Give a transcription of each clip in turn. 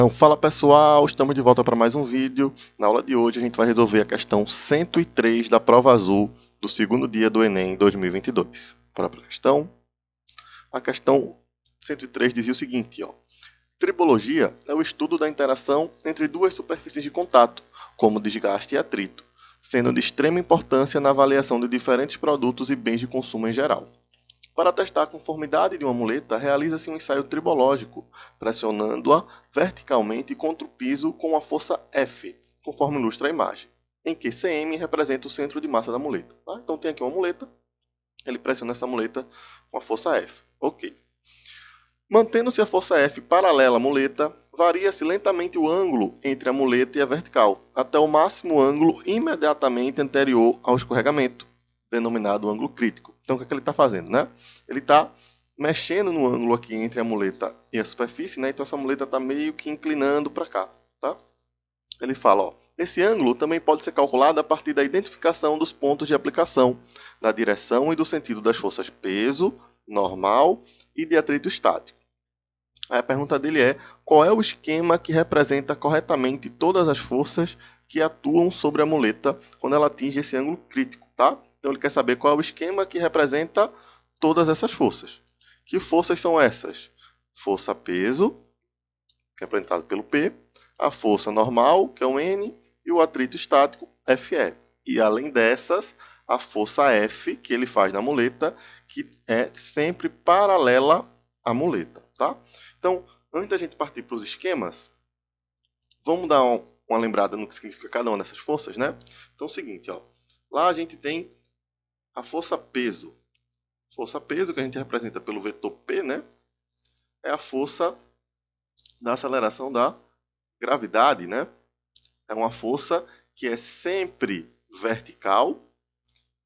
Então, fala pessoal, estamos de volta para mais um vídeo. Na aula de hoje a gente vai resolver a questão 103 da prova azul do segundo dia do Enem 2022. Bora para a questão. A questão 103 dizia o seguinte, ó. Tribologia é o estudo da interação entre duas superfícies de contato, como desgaste e atrito, sendo de extrema importância na avaliação de diferentes produtos e bens de consumo em geral. Para testar a conformidade de uma muleta, realiza-se um ensaio tribológico, pressionando-a verticalmente contra o piso com a força F, conforme ilustra a imagem, em que Cm representa o centro de massa da muleta. Tá? Então tem aqui uma muleta, ele pressiona essa muleta com a força F. Ok. Mantendo-se a força F paralela à muleta, varia-se lentamente o ângulo entre a muleta e a vertical, até o máximo ângulo imediatamente anterior ao escorregamento, denominado ângulo crítico. Então, o que é que ele está fazendo? Né? Ele está mexendo no ângulo aqui entre a muleta e a superfície, né? Então essa muleta está meio que inclinando para cá. Tá? Ele fala, ó, esse ângulo também pode ser calculado a partir da identificação dos pontos de aplicação, da direção e do sentido das forças peso, normal e de atrito estático. Aí a pergunta dele é, qual é o esquema que representa corretamente todas as forças que atuam sobre a muleta quando ela atinge esse ângulo crítico, tá? Então ele quer saber qual é o esquema que representa todas essas forças. Que forças são essas? Força peso, que é representado pelo P, a força normal, que é o N, e o atrito estático, Fe. E além dessas, a força F, que ele faz na muleta, que é sempre paralela à muleta, tá? Então, antes da gente partir para os esquemas, vamos dar uma lembrada no que significa cada uma dessas forças, né? Então é o seguinte, ó, lá a gente tem a força peso. Força peso, que a gente representa pelo vetor P, né? É a força da aceleração da gravidade, né? É uma força que é sempre vertical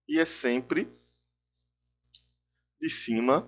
e é sempre de cima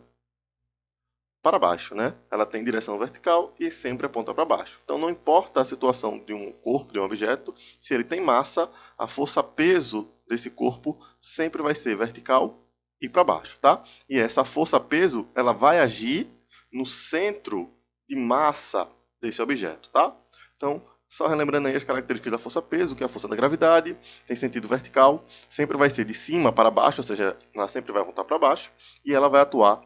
para baixo, né? Ela tem direção vertical e sempre aponta para baixo. Então não importa a situação de um corpo, de um objeto, se ele tem massa, a força peso desse corpo sempre vai ser vertical e para baixo, tá? E essa força peso, ela vai agir no centro de massa desse objeto, tá? Então, só relembrando aí as características da força peso, que é a força da gravidade, tem sentido vertical, sempre vai ser de cima para baixo, ou seja, ela sempre vai voltar para baixo, e ela vai atuar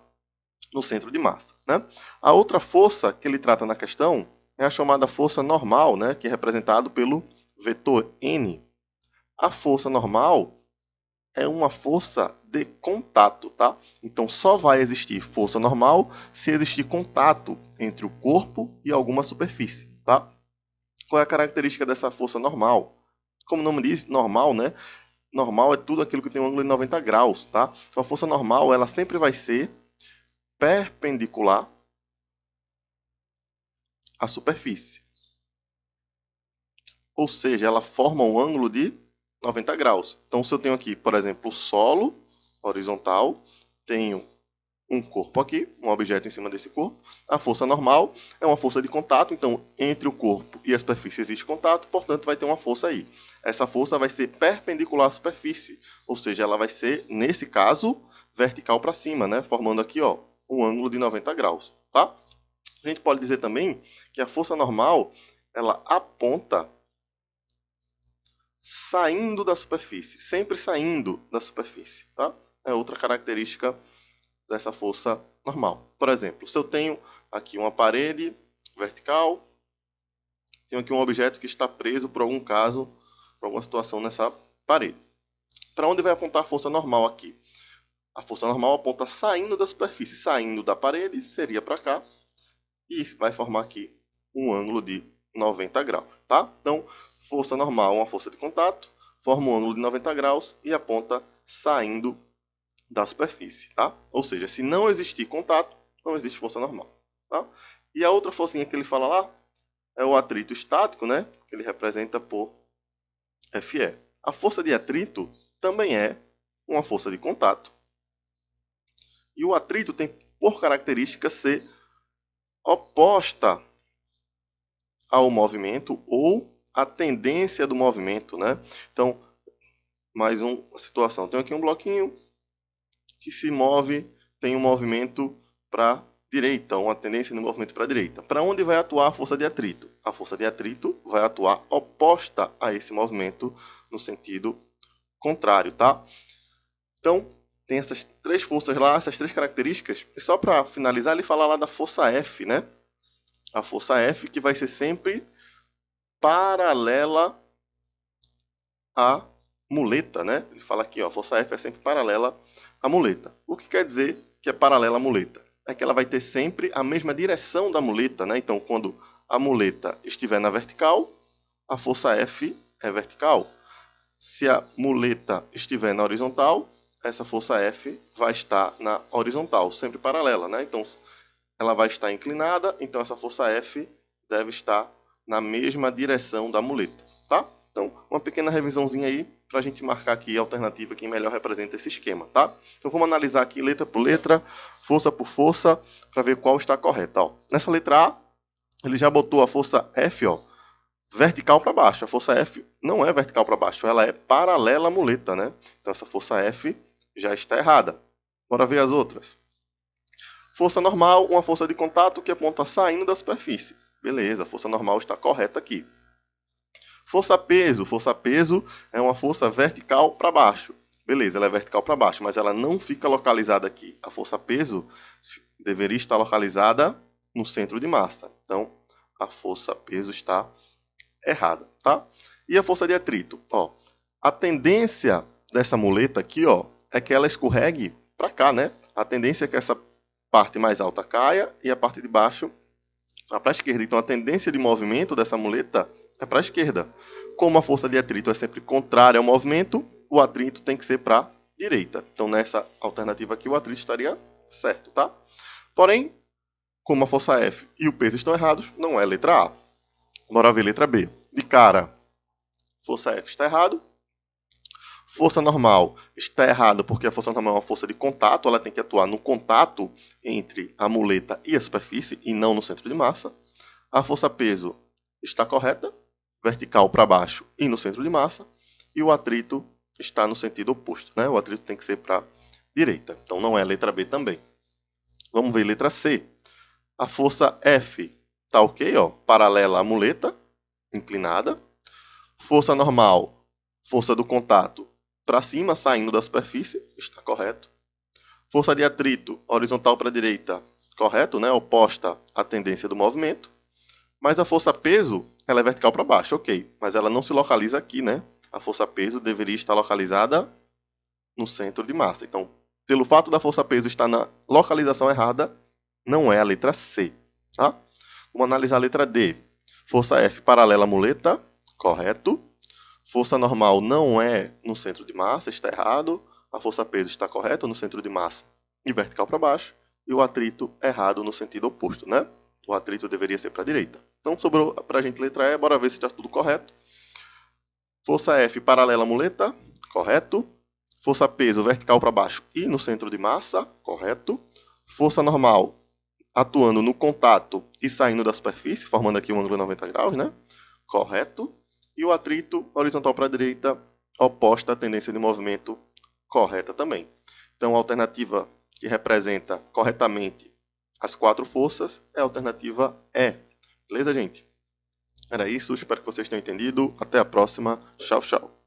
no centro de massa. Né? A outra força que ele trata na questão é a chamada força normal, né, que é representado pelo vetor N. A força normal é uma força de contato, tá? Então só vai existir força normal se existir contato entre o corpo e alguma superfície, tá? Qual é a característica dessa força normal? Como o nome diz, normal, né? Normal é tudo aquilo que tem um ângulo de 90 graus, tá? Então a força normal, ela sempre vai ser perpendicular à superfície. Ou seja, ela forma um ângulo de 90 graus. Então, se eu tenho aqui, por exemplo, o solo horizontal, tenho um corpo aqui, um objeto em cima desse corpo. A força normal é uma força de contato, então entre o corpo e a superfície existe contato, portanto vai ter uma força aí. Essa força vai ser perpendicular à superfície, ou seja, ela vai ser, nesse caso, vertical para cima, né? Formando aqui ó, um ângulo de 90 graus. Tá? A gente pode dizer também que a força normal ela aponta saindo da superfície, sempre saindo da superfície. Tá? É outra característica dessa força normal. Por exemplo, se eu tenho aqui uma parede vertical, tenho aqui um objeto que está preso por algum caso, por alguma situação nessa parede. Para onde vai apontar a força normal aqui? A força normal aponta saindo da superfície, saindo da parede, seria para cá, e vai formar aqui um ângulo de 90 graus. Tá? Então, força normal é uma força de contato, forma um ângulo de 90 graus e aponta saindo da superfície. Tá? Ou seja, se não existir contato, não existe força normal. Tá? E a outra forcinha que ele fala lá é o atrito estático, né? Que ele representa por Fe. A força de atrito também é uma força de contato. E o atrito tem por característica ser oposta ao movimento ou à tendência do movimento, né? Então, mais uma situação. Tenho aqui um bloquinho que se move, tem um movimento para direita, uma tendência de movimento para a direita. Para onde vai atuar a força de atrito? A força de atrito vai atuar oposta a esse movimento no sentido contrário, tá? Então, tem essas três forças lá, essas três características. E só para finalizar, ele fala lá da força F, né? A força F que vai ser sempre paralela à muleta, né? Ele fala aqui, ó, a força F é sempre paralela à muleta. O que quer dizer que é paralela à muleta? É que ela vai ter sempre a mesma direção da muleta, né? Então, quando a muleta estiver na vertical, a força F é vertical. Se a muleta estiver na horizontal, essa força F vai estar na horizontal, sempre paralela, né? Então, ela vai estar inclinada, então essa força F deve estar na mesma direção da muleta, tá? Então, uma pequena revisãozinha aí para a gente marcar aqui a alternativa que melhor representa esse esquema, tá? Então, vamos analisar aqui letra por letra, força por força, para ver qual está correta. Ó. Nessa letra A, ele já botou a força F, ó, vertical para baixo. A força F não é vertical para baixo, ela é paralela à muleta, né? Então, essa força F já está errada. Bora ver as outras. Força normal, uma força de contato que aponta saindo da superfície. Beleza, a força normal está correta aqui. Força peso é uma força vertical para baixo. Beleza, ela é vertical para baixo, mas ela não fica localizada aqui. A força peso deveria estar localizada no centro de massa. Então, a força peso está errada, tá? E a força de atrito? Ó, a tendência dessa muleta aqui, ó, é que ela escorregue para cá, né? A tendência é que essa parte mais alta caia e a parte de baixo para a esquerda. Então, a tendência de movimento dessa muleta é para a esquerda. Como a força de atrito é sempre contrária ao movimento, o atrito tem que ser para a direita. Então, nessa alternativa aqui, o atrito estaria certo, tá? Porém, como a força F e o peso estão errados, não é letra A. Bora ver letra B. De cara, força F está errado. Força normal está errado porque a força normal é uma força de contato, ela tem que atuar no contato entre a muleta e a superfície e não no centro de massa. A força peso está correta, vertical para baixo e no centro de massa. E o atrito está no sentido oposto, né? O atrito tem que ser para a direita, então não é a letra B também. Vamos ver letra C. A força F está ok, ó, paralela à muleta, inclinada. Força normal, força do contato, para cima, saindo da superfície, está correto. Força de atrito, horizontal para a direita, correto, né? Oposta à tendência do movimento. Mas a força peso, ela é vertical para baixo, ok. Mas ela não se localiza aqui, né? A força peso deveria estar localizada no centro de massa. Então, pelo fato da força peso estar na localização errada, não é a letra C, tá? Vamos analisar a letra D. Força F paralela à muleta, correto. Força normal não é no centro de massa, está errado. A força peso está correta no centro de massa e vertical para baixo. E o atrito errado no sentido oposto, né? O atrito deveria ser para a direita. Então sobrou para a gente letra E, bora ver se está tudo correto. Força F paralela à muleta, correto. Força peso vertical para baixo e no centro de massa, correto. Força normal atuando no contato e saindo da superfície, formando aqui um ângulo de 90 graus, né? Correto. E o atrito horizontal para a direita, oposta à tendência de movimento, correta também. Então, a alternativa que representa corretamente as quatro forças é a alternativa E. Beleza, gente? Era isso, espero que vocês tenham entendido. Até a próxima. Tchau, tchau.